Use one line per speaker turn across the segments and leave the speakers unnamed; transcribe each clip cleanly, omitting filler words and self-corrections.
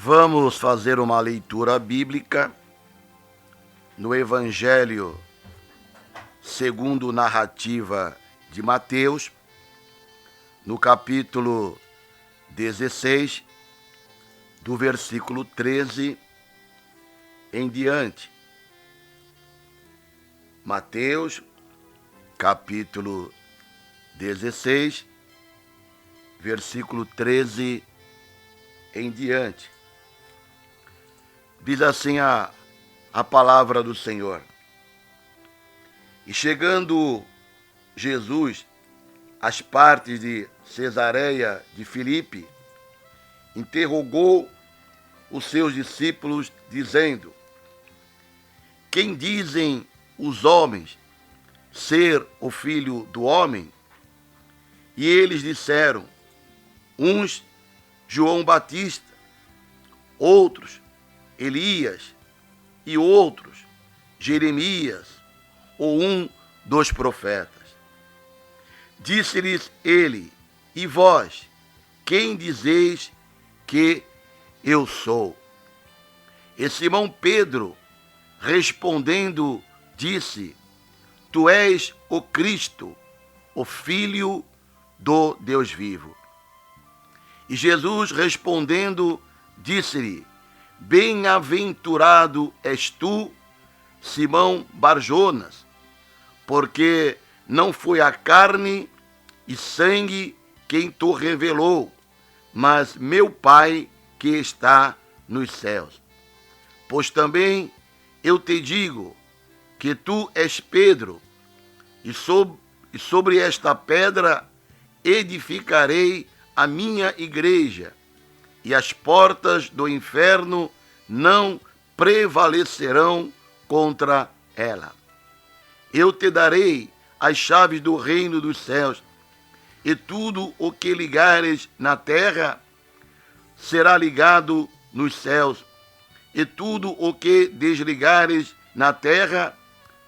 Vamos fazer uma leitura bíblica no Evangelho segundo narrativa de Mateus, no capítulo 16, do versículo 13 em diante. Mateus, capítulo 16, versículo 13 em diante. Diz assim a palavra do Senhor. E chegando Jesus às partes de Cesareia de Filipe, interrogou os seus discípulos, dizendo: Quem dizem os homens ser o Filho do Homem? E eles disseram: uns João Batista, outros Elias, e outros Jeremias, ou um dos profetas. Disse-lhes ele: E vós, quem dizeis que eu sou? E Simão Pedro, respondendo, disse: Tu és o Cristo, o Filho do Deus vivo. E Jesus, respondendo, disse-lhe: Bem-aventurado és tu, Simão Barjonas, porque não foi a carne e sangue quem te revelou, mas meu Pai que está nos céus. Pois também eu te digo que tu és Pedro, e sobre esta pedra edificarei a minha igreja, e as portas do inferno não prevalecerão contra ela. Eu te darei as chaves do reino dos céus, e tudo o que ligares na terra será ligado nos céus, e tudo o que desligares na terra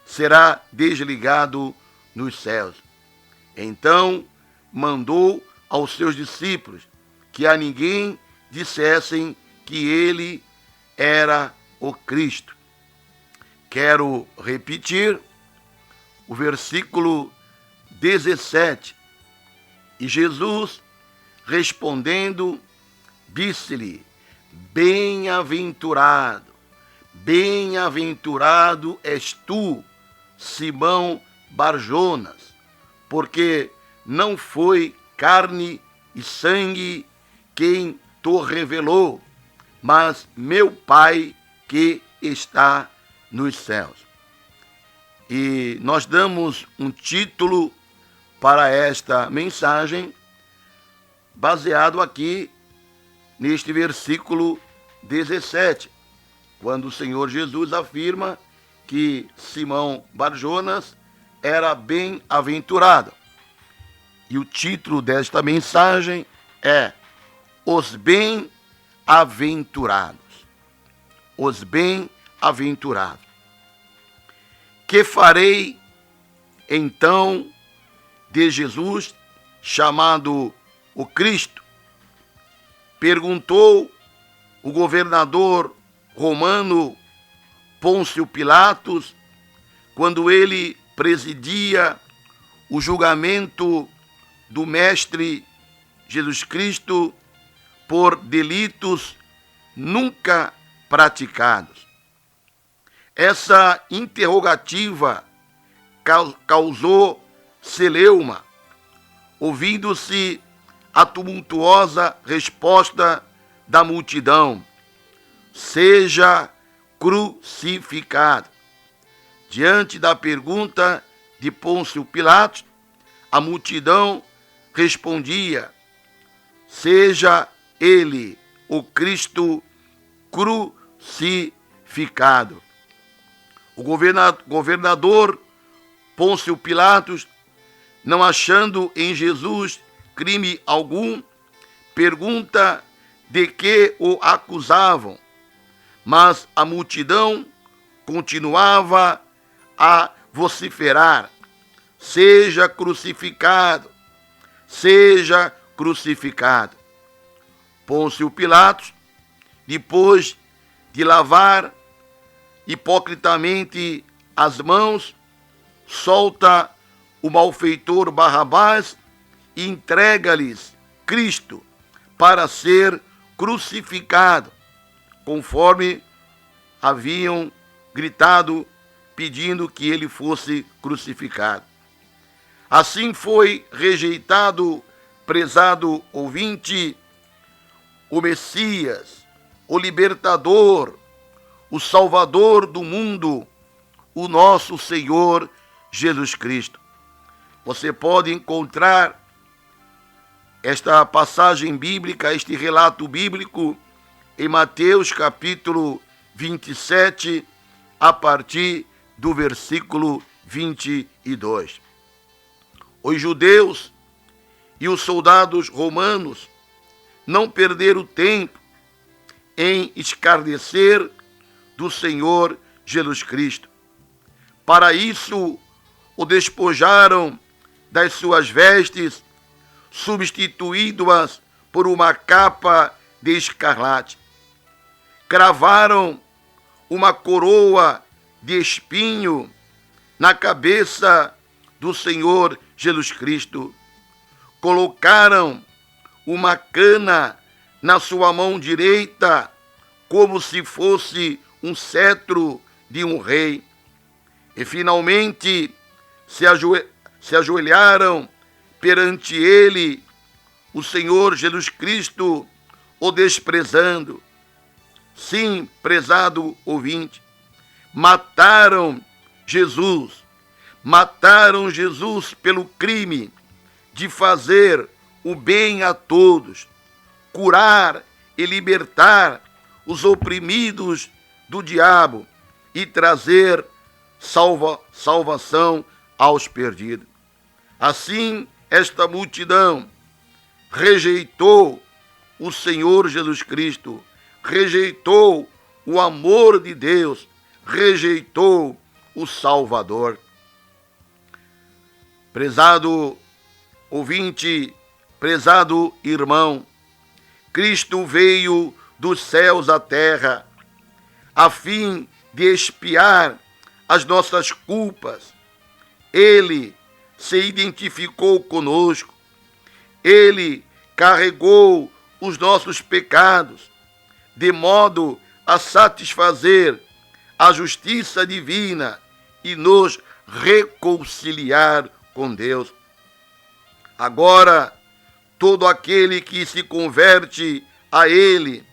será desligado nos céus. Então mandou aos seus discípulos que a ninguém dissessem que ele era o Cristo. Quero repetir o versículo 17. E Jesus, respondendo, disse-lhe: Bem-aventurado, bem-aventurado és tu, Simão Barjonas, porque não foi carne e sangue quem te revelou, mas meu Pai que está nos céus. E nós damos um título para esta mensagem, baseado aqui neste versículo 17, quando o Senhor Jesus afirma que Simão Barjonas era bem-aventurado. E o título desta mensagem é Os Bem-aventurados. Os Bem-aventurados. Que farei, então, de Jesus, chamado o Cristo? Perguntou o governador romano Pôncio Pilatos, quando ele presidia o julgamento do Mestre Jesus Cristo por delitos nunca praticados. Essa interrogativa causou celeuma, ouvindo-se a tumultuosa resposta da multidão: Seja crucificado. Diante da pergunta de Pôncio Pilatos, a multidão respondia: Seja ele o Cristo crucificado. O governador Pôncio Pilatos, não achando em Jesus crime algum, pergunta de que o acusavam, mas a multidão continuava a vociferar: Seja crucificado, seja crucificado. Pôncio Pilatos depois de lavar hipocritamente as mãos, solta o malfeitor Barrabás e entrega-lhes Cristo para ser crucificado, conforme haviam gritado, pedindo que ele fosse crucificado. Assim foi rejeitado, prezado ouvinte, o Messias, o Libertador, o Salvador do mundo, o nosso Senhor Jesus Cristo. Você pode encontrar esta passagem bíblica, este relato bíblico, em Mateus capítulo 27, a partir do versículo 22. Os judeus e os soldados romanos não perderam tempo em escarnecer do Senhor Jesus Cristo. Para isso, o despojaram das suas vestes, substituindo-as por uma capa de escarlate. Cravaram uma coroa de espinho na cabeça do Senhor Jesus Cristo. Colocaram uma cana na sua mão direita, como se fosse um cetro de um rei. E finalmente se ajoelharam perante ele, o Senhor Jesus Cristo, o desprezando. Sim, prezado ouvinte, mataram Jesus pelo crime de fazer o bem a todos, curar e libertar os oprimidos do diabo e trazer salvação aos perdidos. Assim, esta multidão rejeitou o Senhor Jesus Cristo, rejeitou o amor de Deus, rejeitou o Salvador. Prezado ouvinte, prezado irmão, Cristo veio dos céus à terra a fim de expiar as nossas culpas. Ele se identificou conosco. Ele carregou os nossos pecados, de modo a satisfazer a justiça divina e nos reconciliar com Deus. Agora, todo aquele que se converte a Ele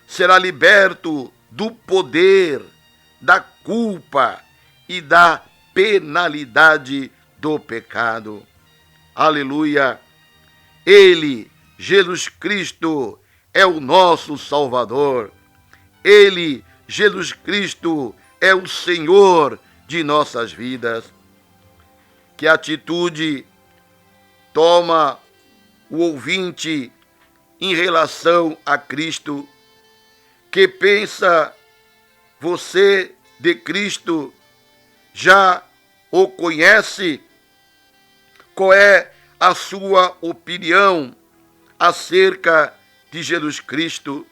será liberto do poder, da culpa e da penalidade do pecado. Aleluia! Ele, Jesus Cristo, é o nosso Salvador. Ele, Jesus Cristo, é o Senhor de nossas vidas. Que atitude toma o ouvinte em relação a Cristo? Que pensa você de Cristo? Já o conhece? Qual é a sua opinião acerca de Jesus Cristo?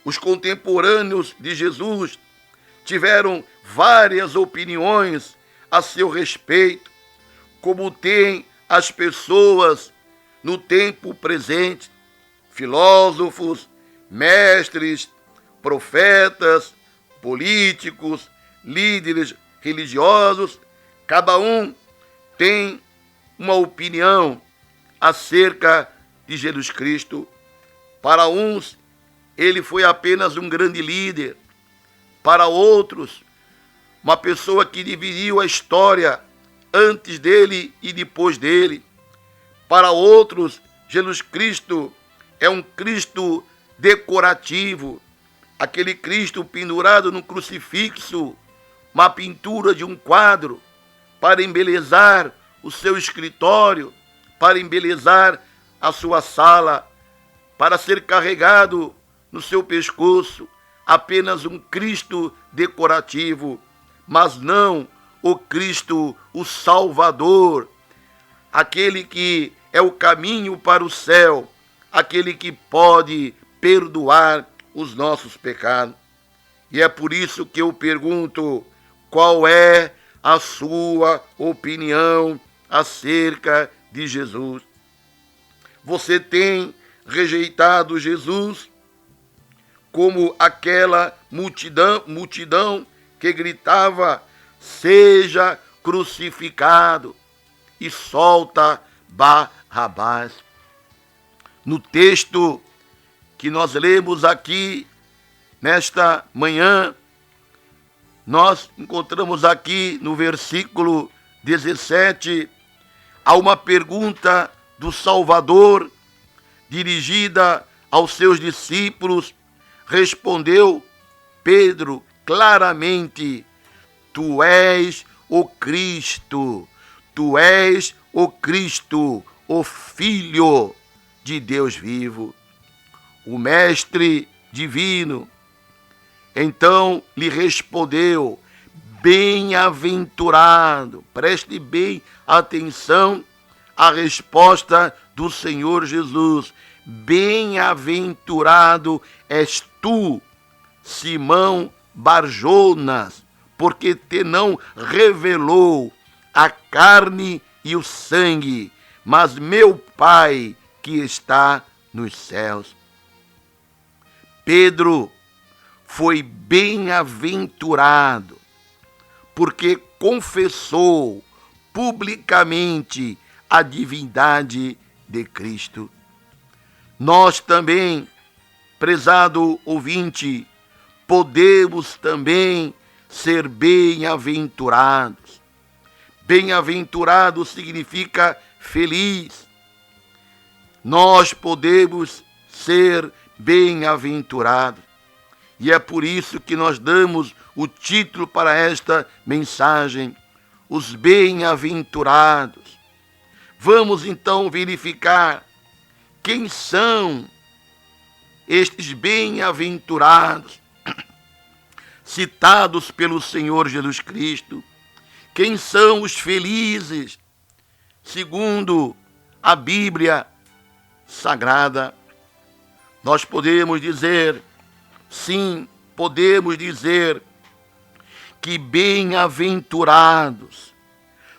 Os contemporâneos de Jesus tiveram várias opiniões a seu respeito, como têm as pessoas no tempo presente, filósofos, mestres, profetas, políticos, líderes religiosos. Cada um tem uma opinião acerca de Jesus Cristo. Para uns, ele foi apenas um grande líder. Para outros, uma pessoa que dividiu a história antes dele e depois dele. Para outros, Jesus Cristo é um Cristo decorativo, aquele Cristo pendurado no crucifixo, uma pintura de um quadro, para embelezar o seu escritório, para embelezar a sua sala, para ser carregado no seu pescoço, apenas um Cristo decorativo, mas não o Cristo, o Salvador, aquele que é o caminho para o céu, aquele que pode perdoar os nossos pecados. E é por isso que eu pergunto: qual é a sua opinião acerca de Jesus? Você tem rejeitado Jesus como aquela multidão que gritava: seja crucificado e solta Barrabás? No texto que nós lemos aqui nesta manhã, nós encontramos aqui no versículo 17 há uma pergunta do Salvador dirigida aos seus discípulos. Respondeu Pedro claramente: tu és o Cristo, tu és o Cristo, o Filho de Deus vivo. O Mestre divino então lhe respondeu: bem-aventurado, preste bem atenção à resposta do Senhor Jesus. Bem-aventurado és tu, Simão Barjonas, porque te não revelou a carne e o sangue, mas meu Pai que está nos céus. Pedro foi bem-aventurado porque confessou publicamente a divindade de Cristo. Nós também, prezado ouvinte, podemos também ser bem-aventurados. Bem-aventurado significa feliz. Nós podemos ser bem-aventurados. E é por isso que nós damos o título para esta mensagem: os bem-aventurados. Vamos então verificar quem são estes bem-aventurados citados pelo Senhor Jesus Cristo. Quem são os felizes, segundo a Bíblia Sagrada? Nós podemos dizer, sim, podemos dizer que bem-aventurados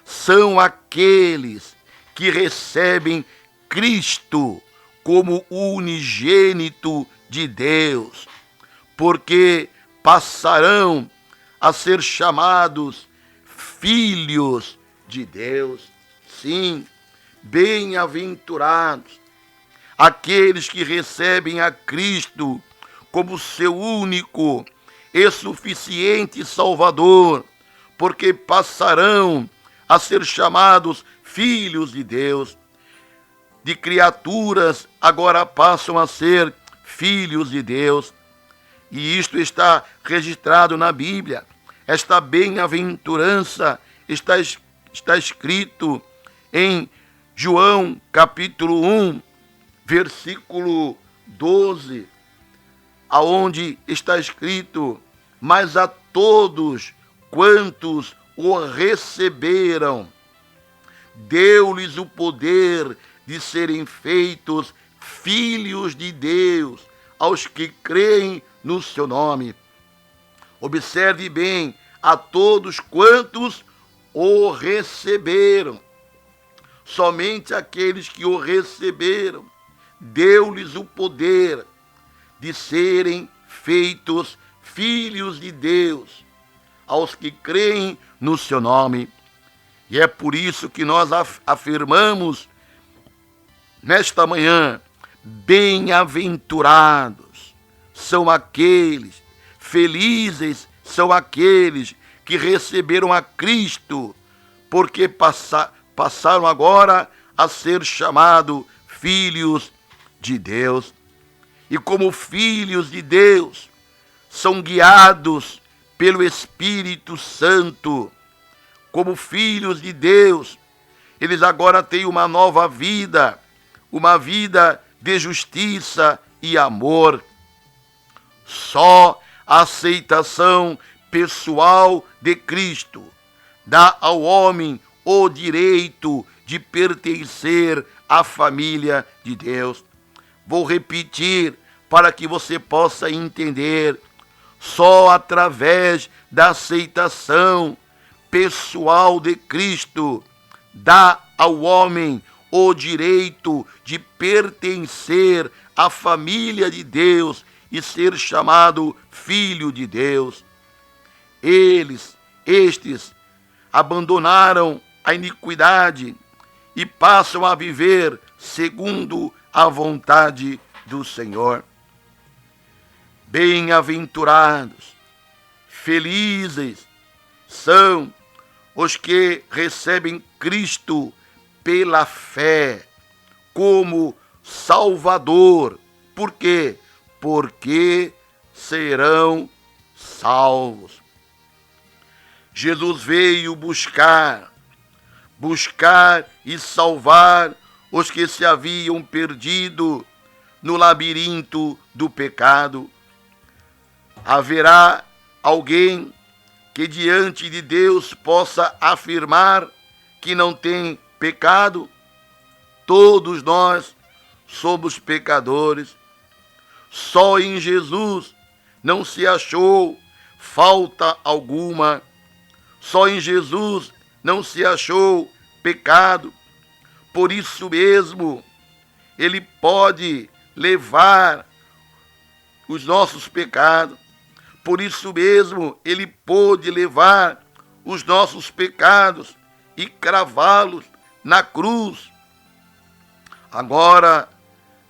são aqueles que recebem Cristo como o unigênito de Deus, porque passarão a ser chamados filhos de Deus. Sim, bem-aventurados aqueles que recebem a Cristo como seu único e suficiente Salvador, porque passarão a ser chamados filhos de Deus. De criaturas agora passam a ser filhos de Deus. E isto está registrado na Bíblia. Esta bem-aventurança está escrito em João capítulo 1, versículo 12, aonde está escrito: mas a todos quantos o receberam, deu-lhes o poder de serem feitos filhos de Deus, aos que creem no seu nome. Observe bem: a todos quantos o receberam. Somente aqueles que o receberam, deu-lhes o poder de serem feitos filhos de Deus, aos que creem no seu nome. E é por isso que nós afirmamos nesta manhã: bem-aventurados são aqueles, felizes são aqueles que receberam a Cristo, porque passaram agora a ser chamados filhos de Deus. E como filhos de Deus, são guiados pelo Espírito Santo. Como filhos de Deus, eles agora têm uma nova vida, uma vida de justiça e amor. Só a aceitação pessoal de Cristo dá ao homem o direito de pertencer à família de Deus. Vou repetir: para que você possa entender. Só através da aceitação pessoal de Cristo dá ao homem o direito de pertencer à família de Deus e ser chamado filho de Deus. Estes abandonaram a iniquidade e passam a viver segundo a vontade do Senhor. Bem-aventurados, felizes são os que recebem Cristo pela fé como Salvador. Por quê? Porque serão salvos. Jesus veio buscar e salvar os que se haviam perdido no labirinto do pecado. Haverá alguém que diante de Deus possa afirmar que não tem pecado? Todos nós somos pecadores. Só em Jesus não se achou falta alguma. Só em Jesus não se achou pecado. Por isso mesmo, Ele pode levar os nossos pecados. Por isso mesmo, Ele pôde levar os nossos pecados e cravá-los na cruz. Agora,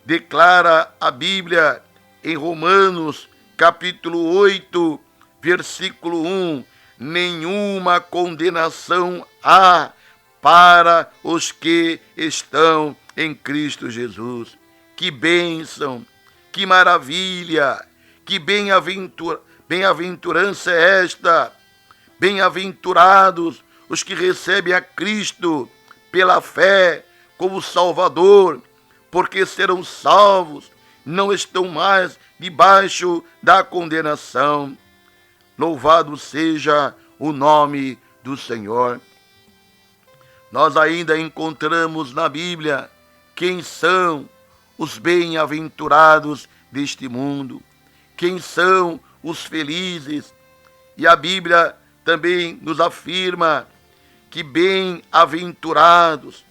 declara a Bíblia em Romanos, capítulo 8, versículo 1, nenhuma condenação há para os que estão em Cristo Jesus. Que bênção, que maravilha, que bem-aventurança é esta. Bem-aventurados os que recebem a Cristo pela fé como Salvador, porque serão salvos, não estão mais debaixo da condenação. Louvado seja o nome do Senhor. Nós ainda encontramos na Bíblia quem são os bem-aventurados deste mundo, quem são os felizes. E a Bíblia também nos afirma que bem-aventurados,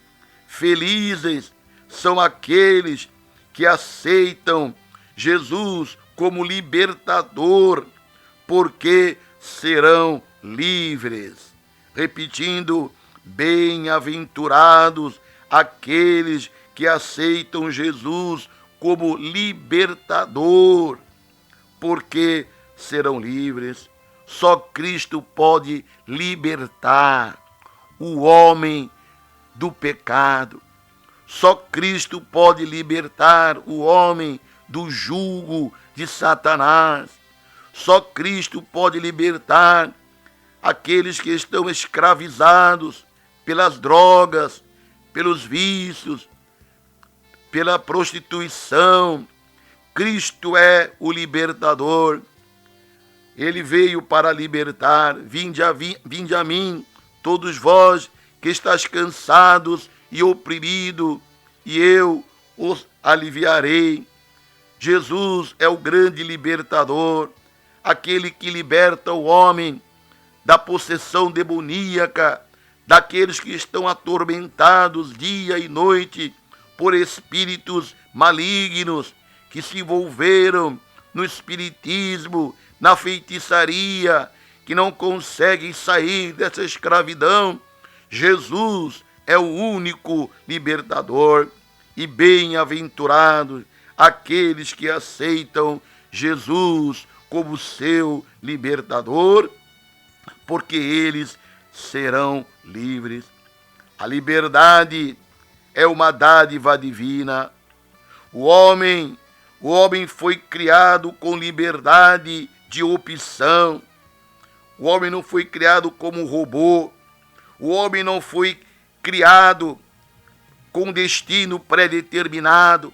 felizes são aqueles que aceitam Jesus como libertador, porque serão livres. Repetindo, bem-aventurados aqueles que aceitam Jesus como libertador, porque serão livres. Só Cristo pode libertar o homem do pecado. Só Cristo pode libertar o homem do jugo de Satanás. Só Cristo pode libertar aqueles que estão escravizados pelas drogas, pelos vícios, pela prostituição. Cristo é o libertador. Ele veio para libertar. Vinde a mim, todos vós que estáis cansados e oprimidos, e eu os aliviarei. Jesus é o grande libertador, aquele que liberta o homem da possessão demoníaca, daqueles que estão atormentados dia e noite por espíritos malignos que se envolveram no espiritismo, na feitiçaria, que não conseguem sair dessa escravidão. Jesus é o único libertador, e bem-aventurados aqueles que aceitam Jesus como seu libertador, porque eles serão livres. A liberdade é uma dádiva divina. O homem foi criado com liberdade de opção. O homem não foi criado como um robô. O homem não foi criado com destino pré-determinado.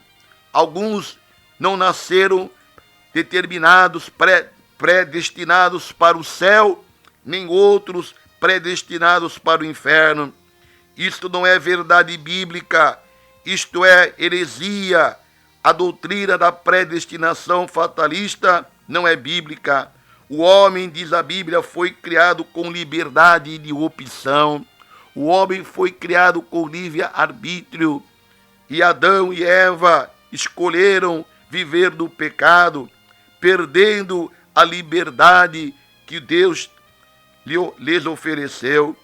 Alguns não nasceram predestinados para o céu, nem outros predestinados para o inferno. Isto não é verdade bíblica, isto é heresia A doutrina da predestinação fatalista não é bíblica. O homem, diz a Bíblia, foi criado com liberdade de opção. O homem foi criado com livre-arbítrio. E Adão e Eva escolheram viver no pecado, perdendo a liberdade que Deus lhes ofereceu.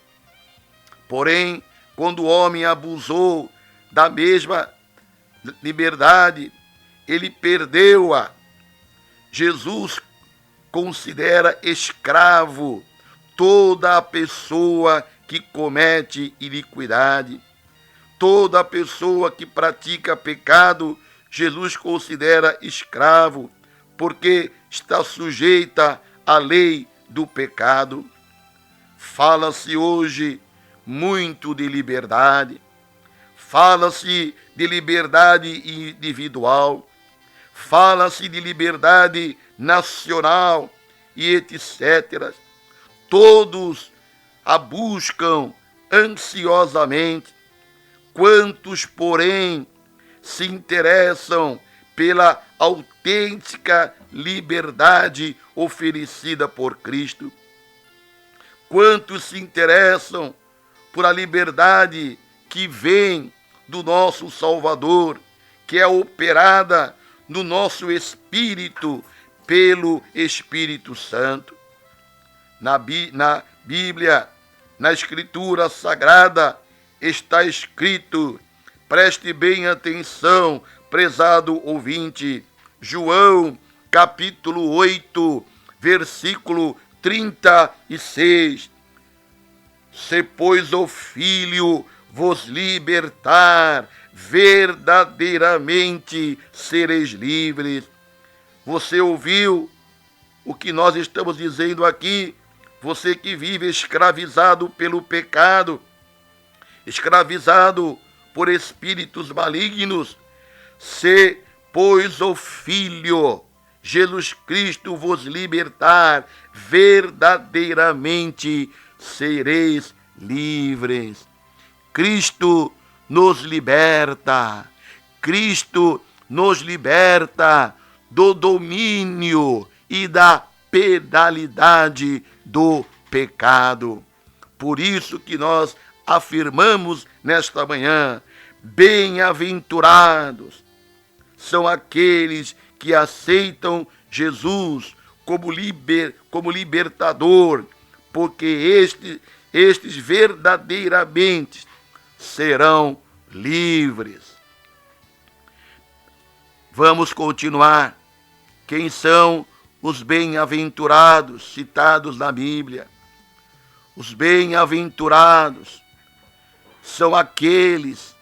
Porém, quando o homem abusou da mesma liberdade, ele perdeu-a. Jesus considera escravo toda a pessoa que comete iniquidade. Toda a pessoa que pratica pecado, Jesus considera escravo, porque está sujeita à lei do pecado. Fala-se hoje muito de liberdade. Fala-se de liberdade individual, fala-se de liberdade nacional e etc. Todos a buscam ansiosamente. Quantos, porém, se interessam pela autêntica liberdade oferecida por Cristo? Quantos se interessam por a liberdade que vem do nosso Salvador, que é operada no nosso espírito pelo Espírito Santo? Na Bíblia, na Escritura Sagrada, está escrito, preste bem atenção, prezado ouvinte, João, capítulo 8, versículo 36. Se, pois, o Filho vos libertar, verdadeiramente sereis livres. Você ouviu o que nós estamos dizendo aqui? Você que vive escravizado pelo pecado, escravizado por espíritos malignos, se, pois, o Filho Jesus Cristo vos libertar, verdadeiramente sereis livres. Cristo nos liberta. Cristo nos liberta do domínio e da penalidade do pecado. Por isso que nós afirmamos nesta manhã, bem-aventurados são aqueles que aceitam Jesus como libertador, porque estes verdadeiramente serão livres. Vamos continuar. Quem são os bem-aventurados citados na Bíblia? Os bem-aventurados são aqueles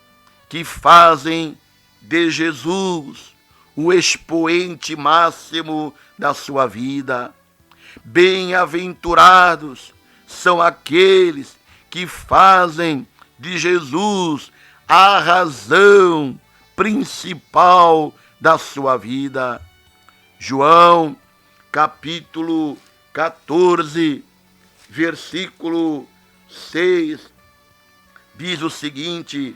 que fazem de Jesus o expoente máximo da sua vida. Bem-aventurados são aqueles que fazem de Jesus a razão principal da sua vida. João, capítulo 14, versículo 6, diz o seguinte: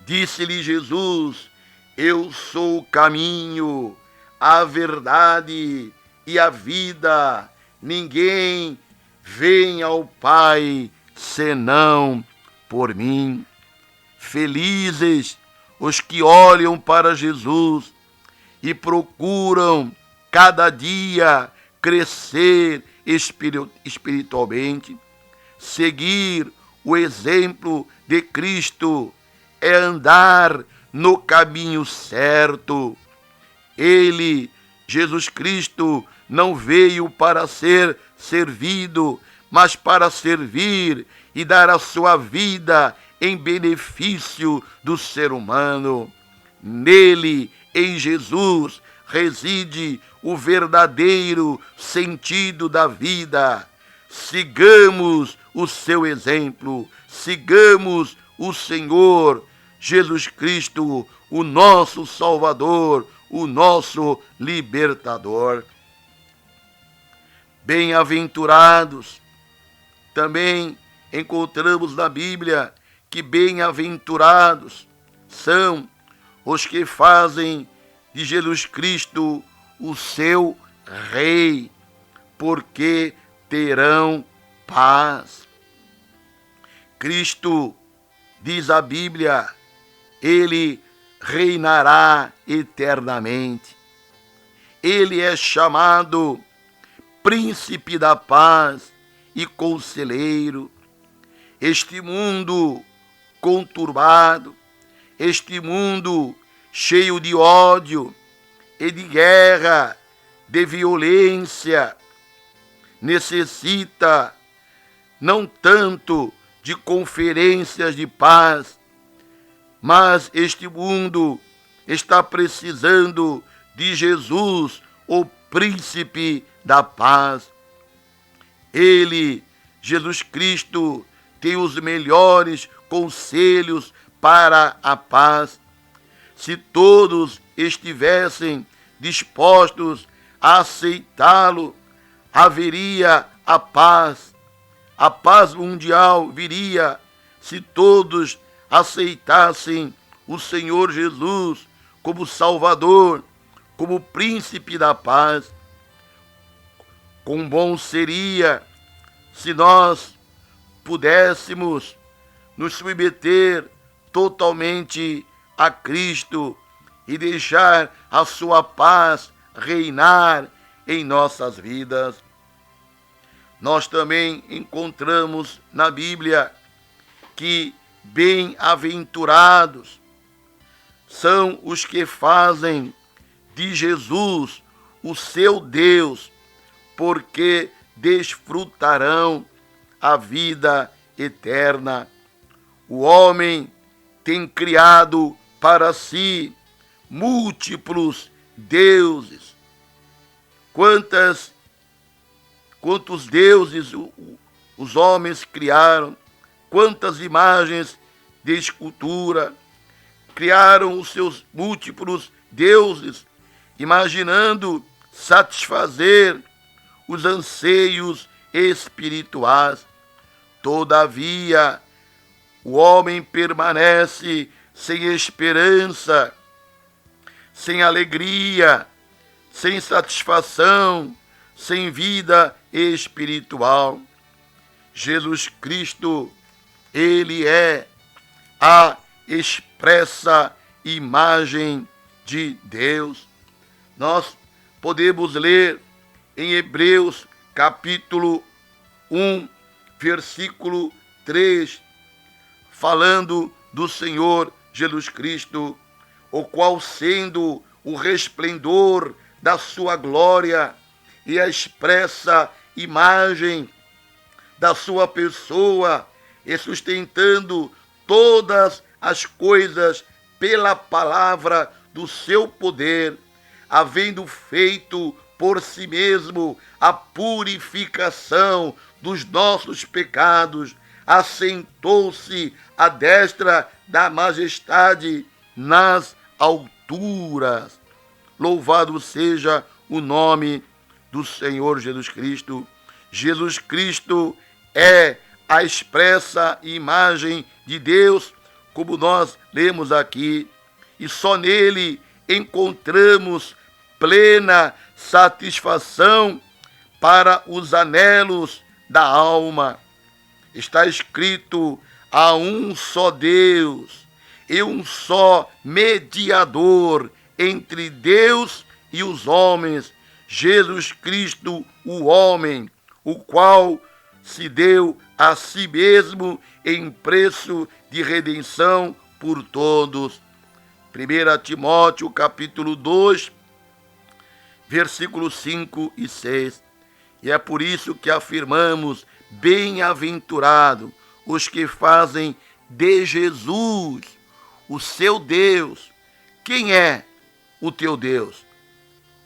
disse-lhe Jesus, eu sou o caminho, a verdade e a vida. Ninguém vem ao Pai senão por mim. Felizes os que olham para Jesus e procuram cada dia crescer espiritualmente. Seguir o exemplo de Cristo é andar no caminho certo. Ele, Jesus Cristo, não veio para ser servido, mas para servir e dar a sua vida em benefício do ser humano. Nele, em Jesus, reside o verdadeiro sentido da vida. Sigamos o seu exemplo, sigamos o Senhor Jesus Cristo, o nosso Salvador, o nosso Libertador. Bem-aventurados, também encontramos na Bíblia que bem-aventurados são os que fazem de Jesus Cristo, o seu Rei, porque terão paz. Cristo, diz a Bíblia, ele reinará eternamente. Ele é chamado Príncipe da Paz e Conselheiro. Este mundo conturbado, este mundo cheio de ódio e de guerra, de violência, necessita não tanto de conferências de paz, mas este mundo está precisando de Jesus, o Príncipe da Paz. Ele, Jesus Cristo, tem os melhores conselhos para a paz. Se todos estivessem dispostos a aceitá-lo, haveria a paz. A paz mundial viria se todos aceitassem o Senhor Jesus como Salvador, como Príncipe da Paz. Quão bom seria se nós pudéssemos nos submeter totalmente a Cristo e deixar a sua paz reinar em nossas vidas. Nós também encontramos na Bíblia que bem-aventurados são os que fazem de Jesus o seu Deus, porque desfrutarão a vida eterna. O homem tem criado para si múltiplos deuses. Quantos deuses os homens criaram, quantas imagens de escultura, criaram os seus múltiplos deuses, imaginando satisfazer os anseios espirituais. Todavia, o homem permanece sem esperança, sem alegria, sem satisfação, sem vida espiritual. Jesus Cristo, ele é a expressa imagem de Deus. Nós podemos ler em Hebreus capítulo 1, versículo 3, falando do Senhor Jesus Cristo, o qual, sendo o resplendor da sua glória e a expressa imagem da sua pessoa, e sustentando todas as coisas pela palavra do seu poder, havendo feito por si mesmo a purificação dos nossos pecados, assentou-se à destra da majestade nas alturas. Louvado seja o nome do Senhor Jesus Cristo. Jesus Cristo é a expressa imagem de Deus, como nós lemos aqui, e só nele encontramos plena satisfação para os anelos da alma. Está escrito: há um só Deus e um só mediador entre Deus e os homens, Jesus Cristo, o homem, o qual se deu a si mesmo em preço de redenção por todos. 1 Timóteo capítulo 2, versículos 5 e 6. E é por isso que afirmamos: bem-aventurado os que fazem de Jesus o seu Deus. Quem é o teu Deus?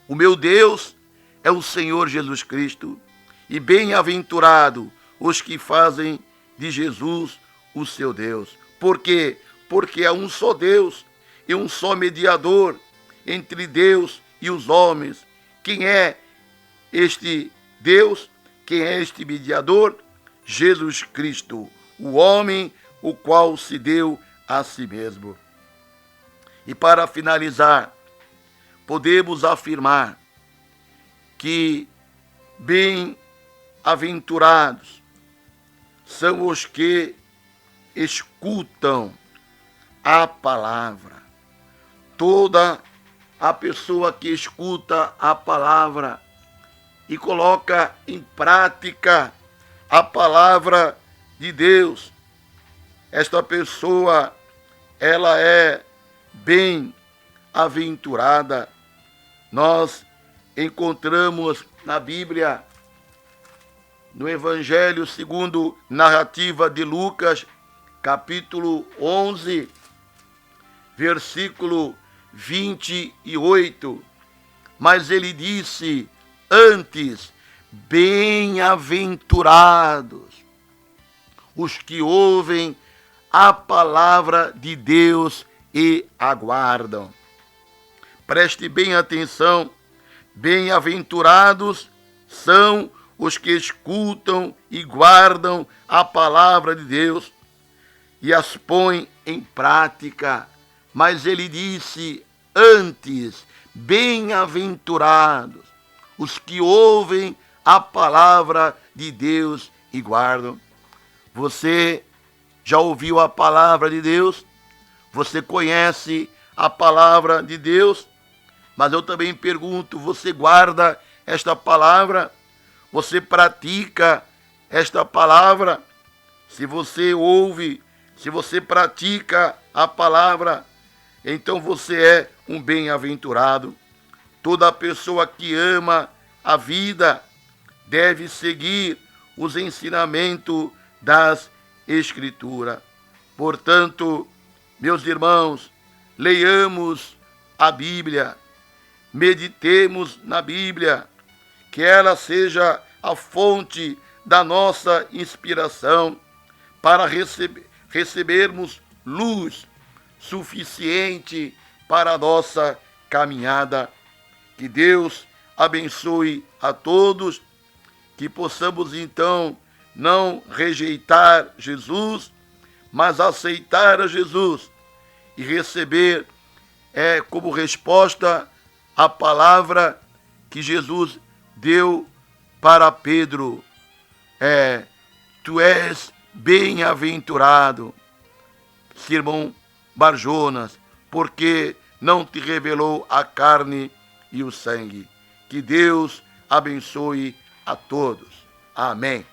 O meu Deus é o Senhor Jesus Cristo. E bem-aventurado os que fazem de Jesus o seu Deus. Por quê? Porque é um só Deus e um só mediador entre Deus e os homens. Quem é este Deus? Quem é este mediador? Jesus Cristo, o homem, o qual se deu a si mesmo. E para finalizar, podemos afirmar que bem-aventurados são os que escutam a palavra. Toda a pessoa que escuta a palavra e coloca em prática a palavra de Deus, esta pessoa, ela é bem-aventurada. Nós encontramos na Bíblia, no Evangelho segundo narrativa de Lucas, capítulo 11, versículo 28. Mas ele disse antes: bem-aventurados os que ouvem a palavra de Deus e aguardam. Preste bem atenção. Bem-aventurados são os que escutam e guardam a palavra de Deus e as põem em prática. Mas ele disse antes: bem-aventurados os que ouvem a palavra de Deus e guardam. Você já ouviu a palavra de Deus? Você conhece a palavra de Deus? Mas eu também pergunto, você guarda esta palavra? Você pratica esta palavra? Se você ouve, se você pratica a palavra, então você é um bem-aventurado. Toda pessoa que ama a vida deve seguir os ensinamentos das Escrituras. Portanto, meus irmãos, leiamos a Bíblia, meditemos na Bíblia, que ela seja a fonte da nossa inspiração para recebermos luz suficiente para a nossa caminhada. Que Deus abençoe a todos, que possamos então não rejeitar Jesus, mas aceitar a Jesus e receber como resposta a palavra que Jesus deu para Pedro. Tu és bem-aventurado, Simão Barjonas, porque não te revelou a carne e o sangue. Que Deus abençoe a todos. Amém.